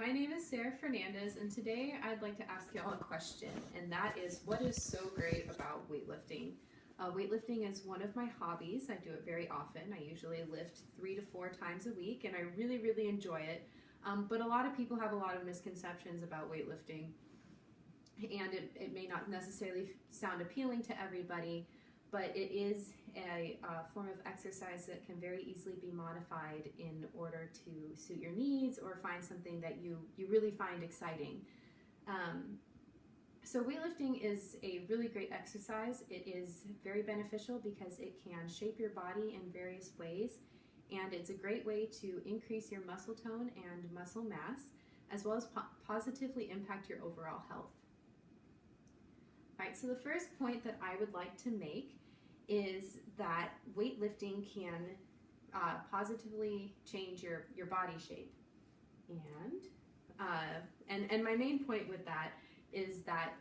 my name is Sarah Fernandez, and today I'd like to ask y'all a question, and that is, what is so great about weightlifting? Weightlifting is one of my hobbies. I do it very often. I usually lift 3 to 4 times a week, and I really, really enjoy it. But a lot of people have a lot of misconceptions about weightlifting, and it may not necessarily sound appealing to everybody, but it is a form of exercise that can very easily be modified in order to suit your needs or find something that you really find exciting. So weightlifting is a really great exercise. It is very beneficial because it can shape your body in various ways, and it's a great way to increase your muscle tone and muscle mass, as well as positively impact your overall health. All right, so the first point that I would like to make is that weightlifting can positively change your body shape. And my main point with that is that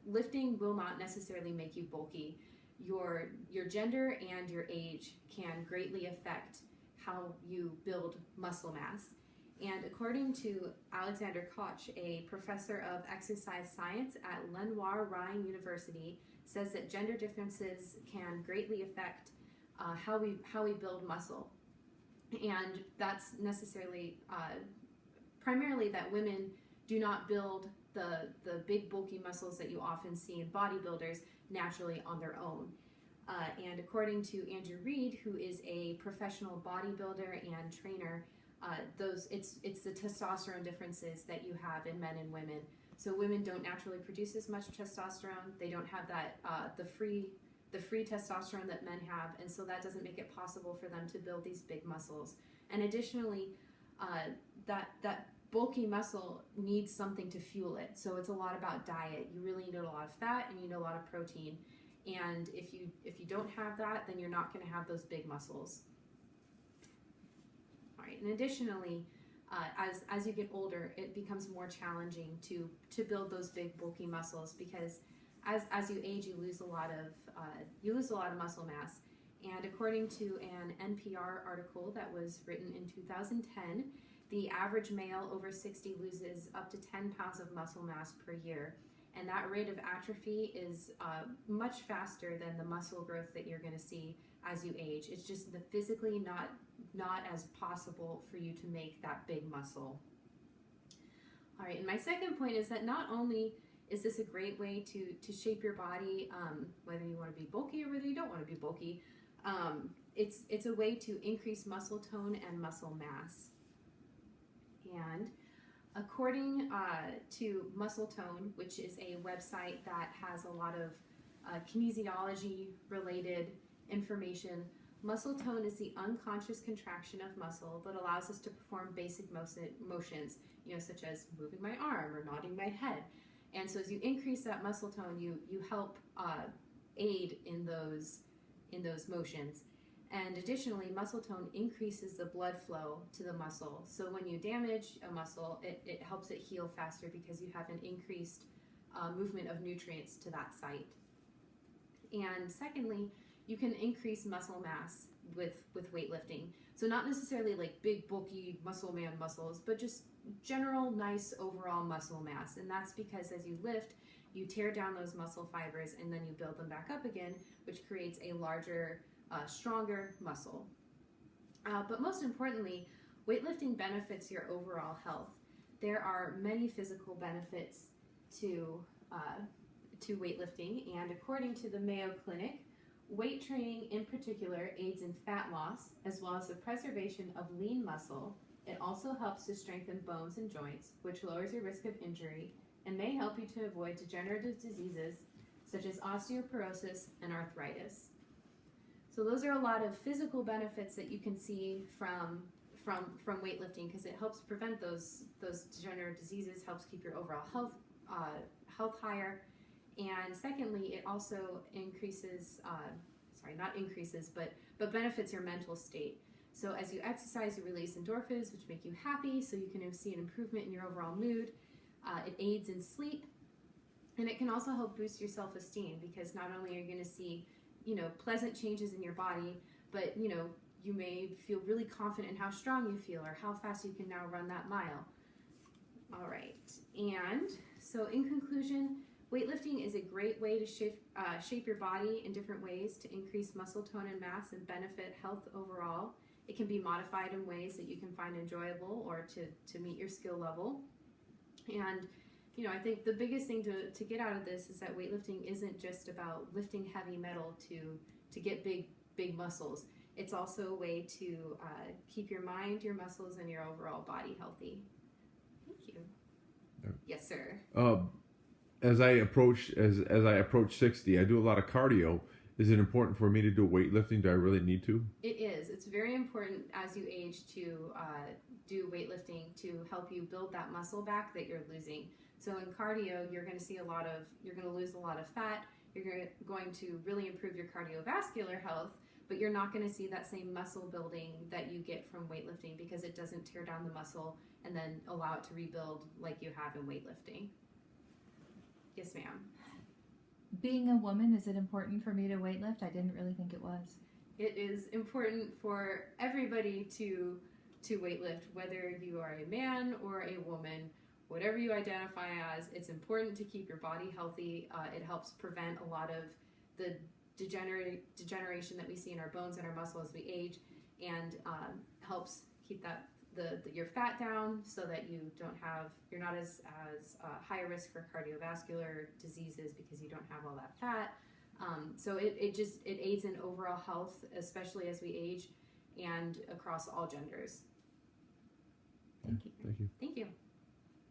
lifting will not necessarily make you bulky. Your gender and your age can greatly affect how you build muscle mass. And according to Alexander Koch, a professor of exercise science at Lenoir-Rhyne University, says that gender differences can greatly affect how we build muscle. And that's necessarily, primarily that women do not build the big bulky muscles that you often see in bodybuilders naturally on their own. And according to Andrew Reed, who is a professional bodybuilder and trainer, it's the testosterone differences that you have in men and women. So women don't naturally produce as much testosterone. They don't have that the free testosterone that men have, and so that doesn't make it possible for them to build these big muscles. And additionally, that bulky muscle needs something to fuel it. So it's a lot about diet. You really need a lot of fat and you need a lot of protein. And if you don't have that, then you're not going to have those big muscles. All right, and additionally, as you get older, it becomes more challenging to build those big bulky muscles, because as you age, you lose a lot of muscle mass. And according to an NPR article that was written in 2010, the average male over 60 loses up to 10 pounds of muscle mass per year. And that rate of atrophy is much faster than the muscle growth that you're going to see as you age. It's just physically not as possible for you to make that big muscle. All right, and my second point is that not only is this a great way to shape your body, whether you want to be bulky or whether you don't want to be bulky, it's a way to increase muscle tone and muscle mass. And according to Muscle Tone, which is a website that has a lot of kinesiology-related information, muscle tone is the unconscious contraction of muscle that allows us to perform basic motions, such as moving my arm or nodding my head. And so as you increase that muscle tone, you help aid in those motions. And additionally, muscle tone increases the blood flow to the muscle. So when you damage a muscle, it helps it heal faster because you have an increased movement of nutrients to that site. And secondly, you can increase muscle mass with weightlifting. So not necessarily like big, bulky muscle man muscles, but just general, nice overall muscle mass. And that's because as you lift, you tear down those muscle fibers and then you build them back up again, which creates a larger, stronger muscle. But most importantly, weightlifting benefits your overall health. There are many physical benefits to weightlifting, and according to the Mayo Clinic, weight training in particular aids in fat loss as well as the preservation of lean muscle. It also helps to strengthen bones and joints, which lowers your risk of injury and may help you to avoid degenerative diseases such as osteoporosis and arthritis. So those are a lot of physical benefits that you can see from weightlifting, because it helps prevent those degenerative diseases, helps keep your overall health higher. And secondly, it also but benefits your mental state. So as you exercise, you release endorphins, which make you happy, so you can see an improvement in your overall mood. It aids in sleep, and it can also help boost your self-esteem, because not only are you going to see, pleasant changes in your body, but, you may feel really confident in how strong you feel or how fast you can now run that mile. All right. And so, in conclusion, weightlifting is a great way to shape your body in different ways to increase muscle tone and mass and benefit health overall. It can be modified in ways that you can find enjoyable or to meet your skill level. And, you know, I think the biggest thing to get out of this is that weightlifting isn't just about lifting heavy metal to get big muscles. It's also a way to keep your mind, your muscles, and your overall body healthy. Thank you. Yes, sir. As I approach 60, I do a lot of cardio. Is it important for me to do weightlifting? Do I really need to? It is. It's very important as you age to do weightlifting to help you build that muscle back that you're losing. So in cardio, you're going to lose a lot of fat. You're going to really improve your cardiovascular health, but you're not going to see that same muscle building that you get from weightlifting because it doesn't tear down the muscle and then allow it to rebuild like you have in weightlifting. Yes, ma'am. Being a woman, is it important for me to weightlift? I didn't really think it was. It is important for everybody to weightlift, whether you are a man or a woman, whatever you identify as. It's important to keep your body healthy. It helps prevent a lot of the degeneration that we see in our bones and our muscle as we age, and helps keep your fat down so that you're not as high a risk for cardiovascular diseases because you don't have all that fat. So it aids in overall health, especially as we age and across all genders. Thank you. Thank you.